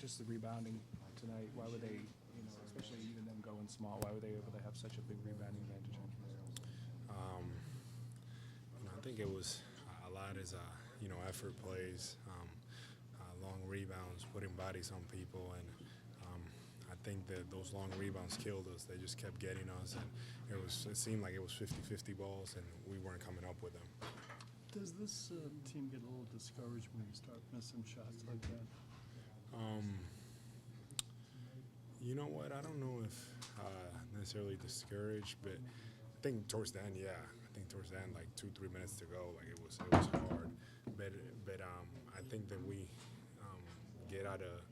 just the rebounding tonight, why were they, especially even them going small, why were they able to have such a big rebounding advantage? I think it was a lot is, effort plays, long rebounds, putting bodies on people, and I think that those long rebounds killed us. They just kept getting us, and it seemed like it was 50-50 balls, and we weren't coming up with them. Does this team get a little discouraged when you start missing shots like that? You know what? I don't know if necessarily discouraged, but I think towards the end, yeah. I think towards the end, like 2-3 minutes to go, like it was hard. But I think that we get out of,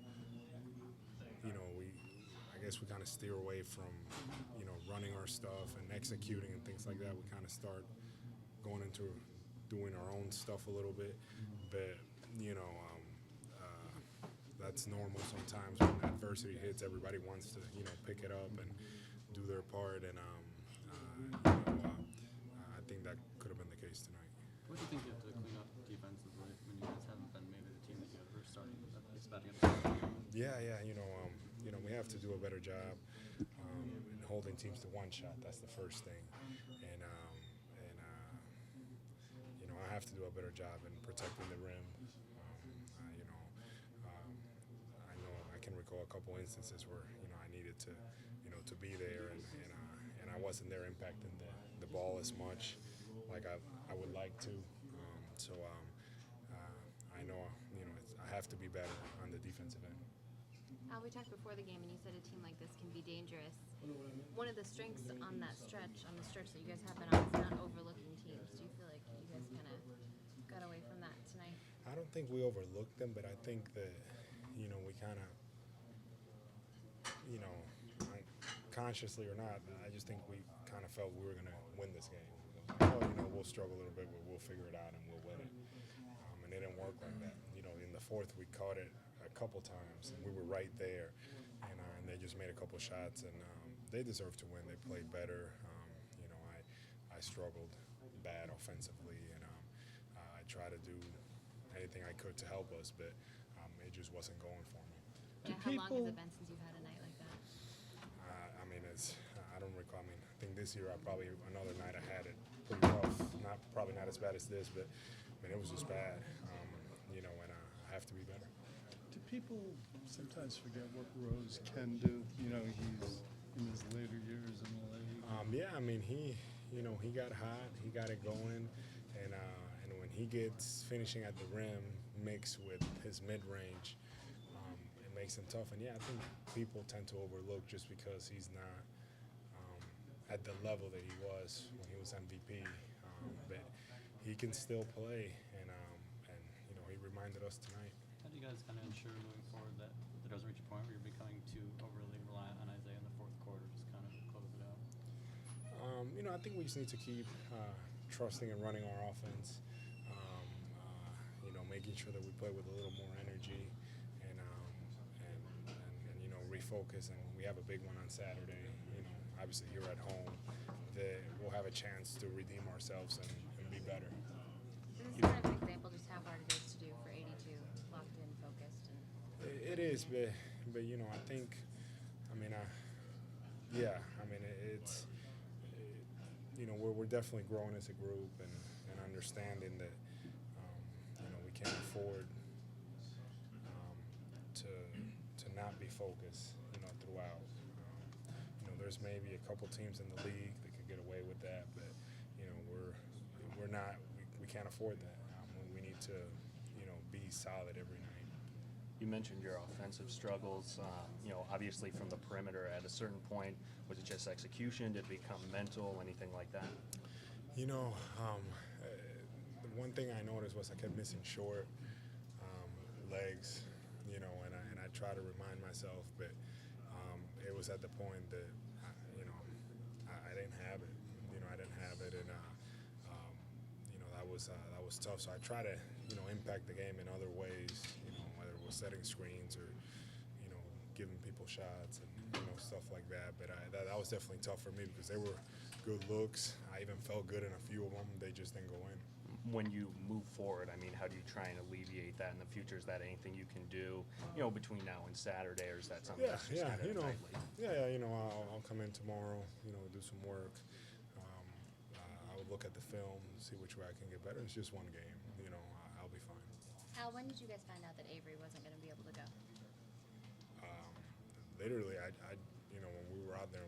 I guess we kind of steer away from, running our stuff and executing and things like that. We kind of start going into doing our own stuff a little bit, but that's normal sometimes when adversity hits. Everybody wants to pick it up and do their part, and I think that could have been the case tonight. What do you think you have to clean up defensively when you guys haven't been maybe the team that you ever started with batting up? Yeah. We have to do a better job in holding teams to one shot. That's the first thing, and I have to do a better job in protecting the rim. I know I can recall a couple instances where I needed to to be there, and I wasn't there impacting the ball as much like I would like to. I know I have to be better on the defensive end. Al, we talked before the game, and you said a team like this can be dangerous. One of the strengths on the stretch that you guys have been on, is not overlooking teams. Do you feel like you guys kind of got away from that tonight? I don't think we overlooked them, but I think that we kind of, consciously or not, I just think we kind of felt we were going to win this game. We'll struggle a little bit, but we'll figure it out and we'll win it. And it didn't work like that. In the fourth, we caught it a couple times, and we were right there, and they just made a couple shots, and they deserved to win. They played better. I struggled bad offensively, and I tried to do anything I could to help us, but it just wasn't going for me. Yeah, how long has it been since you've had a night like that? I don't recall. I think this year another night I had it pretty rough. Probably not as bad as this, but it was just bad. And I have to be better. Do people sometimes forget what Rose can do? He's in his later years in the league. He got hot. He got it going, and when he gets finishing at the rim mixed with his mid-range, it makes him tough. And I think people tend to overlook just because he's not at the level that he was when he was MVP. But he can still play, and he reminded us tonight. How do you guys kind of ensure moving forward that there doesn't reach a point where you're becoming too overly reliant on Isaiah in the fourth quarter, just kind of close it out? I think we just need to keep trusting and running our offense. Making sure that we play with a little more energy, and refocus. And we have a big one on Saturday. Obviously here at home, that we'll have a chance to redeem ourselves and be better. This is kind of an example just how hard it is to do for 82, locked in, focused. It is, but I think, it's, we're definitely growing as a group and understanding that, we can't afford to not be focused, throughout. There's maybe a couple teams in the league that could get away with that, but we're not. We can't afford that. We need to, be solid every night. You mentioned your offensive struggles. Obviously from the perimeter. At a certain point, was it just execution? Did it become mental? Anything like that? The one thing I noticed was I kept missing short legs. And I try to remind myself, but it was at the point that I didn't have it. I didn't have it, and that was tough. So I try to impact the game in other ways. Whether it was setting screens or giving people shots and stuff like that. But that was definitely tough for me because they were good looks. I even felt good in a few of them. They just didn't go in. when you move forward, I mean, how do you try and alleviate that in the future? Is that anything you can do, you know, between now and Saturday, or is that something that's just kind of nightly? You know, I'll come in tomorrow, you know, do some work. I would look at the film, see which way I can get better. It's just one game, you know, I'll be fine. Al, when did you guys find out that Avery wasn't going to be able to go? Literally, I you know, when we were out there